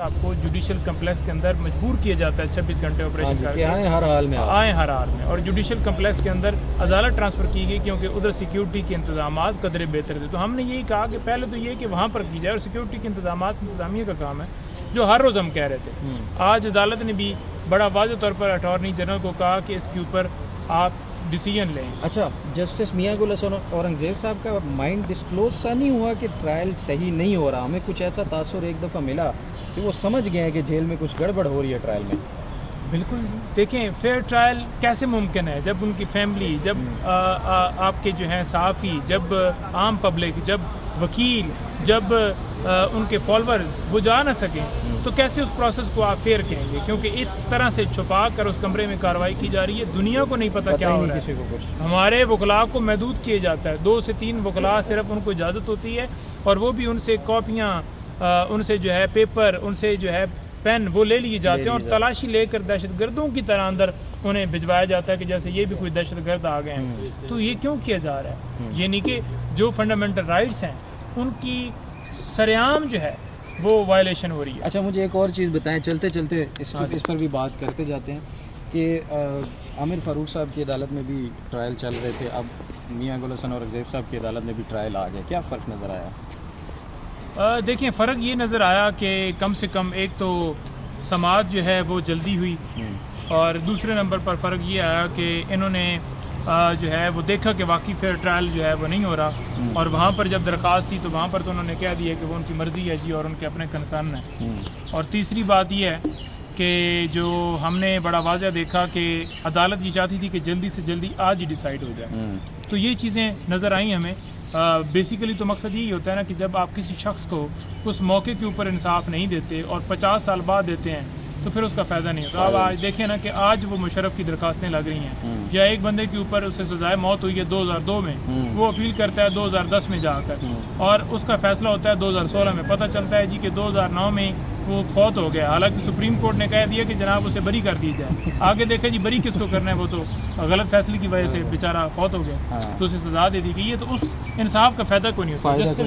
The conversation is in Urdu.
آپ کو جوڈیشل کمپلیکس کے اندر مجبور کیا جاتا ہے 26 گھنٹے آپریشن کر کے آئیں ہر حال میں اور جوڈیشل کمپلیکس کے اندر عدالت ٹرانسفر کی گئی کیونکہ ادھر سیکیورٹی کے انتظامات قدرے بہتر تھے. تو ہم نے یہی کہا کہ پہلے تو یہ کہ وہاں پر کی جائے, اور سیکیورٹی کے انتظامات انتظامیہ کا کام ہے جو ہر روز ہم کہہ رہے تھے. آج عدالت نے بھی بڑا واضح طور پر اٹارنی جنرل کو کہا کہ اس کے اوپر آپ ڈیسیجن لیں. اچھا, جسٹس میاں گل حسن اورنگزیب صاحب کا مائنڈ ڈسکلوز سا نہیں ہوا کہ ٹرائل صحیح نہیں ہو رہا؟ ہمیں کچھ ایسا تاثر ایک دفعہ ملا کہ وہ سمجھ گئے ہیں کہ جیل میں کچھ گڑبڑ ہو رہی ہے ٹرائل میں. بالکل دیکھیں, فیئر ٹرائل کیسے ممکن ہے جب ان کی فیملی, جب آپ کے جو ہیں صحافی, جب عام پبلک, جب وکیل, جب ان کے فالوورز وہ جا نہ سکیں, تو کیسے اس پروسیس کو آپ فیئر کہیں گے؟ کیونکہ اس طرح سے چھپا کر اس کمرے میں کارروائی کی جا رہی ہے, دنیا کو نہیں پتا کیا ہو رہا ہے. کسی کو کچھ ہمارے وکلاء کو محدود کیا جاتا ہے, 2 سے 3 وکلاء صرف ان کو اجازت ہوتی ہے, اور وہ بھی ان سے کاپیاں, ان سے جو ہے پیپر, ان سے جو ہے پین وہ لے لیے جاتے ہیں, اور تلاشی لے کر دہشت گردوں کی طرح اندر انہیں بھجوایا جاتا ہے کہ جیسے یہ بھی کوئی دہشت گرد آ گئے ہیں. تو یہ کیوں کیا جا رہا ہے؟ یعنی کہ جو فنڈامنٹل رائٹس ہیں ان کی سرعام جو ہے وہ وائلیشن ہو رہی ہے. اچھا, مجھے ایک اور چیز بتائیں, چلتے چلتے اس پر بھی بات کرتے جاتے ہیں کہ عامر فاروق صاحب کی عدالت میں بھی ٹرائل چل رہے تھے, اب میاں گل حسن اورنگزیب صاحب کی عدالت میں بھی ٹرائل آ گیا, کیا فرق نظر آیا؟ دیکھیں, فرق یہ نظر آیا کہ کم سے کم ایک تو سماعت جو ہے وہ جلدی ہوئی, اور دوسرے نمبر پر فرق یہ آیا کہ انہوں نے جو ہے وہ دیکھا کہ واقعی فیئر ٹرائل جو ہے وہ نہیں ہو رہا, اور وہاں پر جب درخواست تھی تو وہاں پر تو انہوں نے کہہ دیا کہ وہ ان کی مرضی ہے جی, اور ان کے اپنے کنسرن ہیں. اور تیسری بات یہ ہے کہ جو ہم نے بڑا واضح دیکھا کہ عدالت یہ چاہتی تھی کہ جلدی سے جلدی آج ہی ڈیسائیڈ ہو جائے. تو یہ چیزیں نظر آئیں ہمیں. بیسیکلی تو مقصد یہی ہوتا ہے نا کہ جب آپ کسی شخص کو اس موقع کے اوپر انصاف نہیں دیتے اور 50 سال بعد دیتے ہیں تو پھر اس کا فائدہ نہیں ہوتا. اب آج دیکھیں نا کہ آج وہ مشرف کی درخواستیں لگ رہی ہیں, یا ایک بندے کے اوپر اسے سزائے موت ہوئی ہے 2002 میں, وہ اپیل کرتا ہے 2010 میں جا کر, اور اس کا فیصلہ ہوتا ہے 2016 میں. پتہ چلتا ہے جی کہ 2009 میں وہ فوت ہو گیا, حالانکہ سپریم کورٹ نے کہہ دیا کہ جناب اسے بری کر دی جائے. آگے دیکھیں جی بری کس کو کرنا ہے, وہ تو غلط فیصلے کی وجہ سے بیچارہ فوت ہو گیا, تو اسے سزا دے دی گئی ہے. تو اس انصاف کا فائدہ کوئی نہیں ہوتا.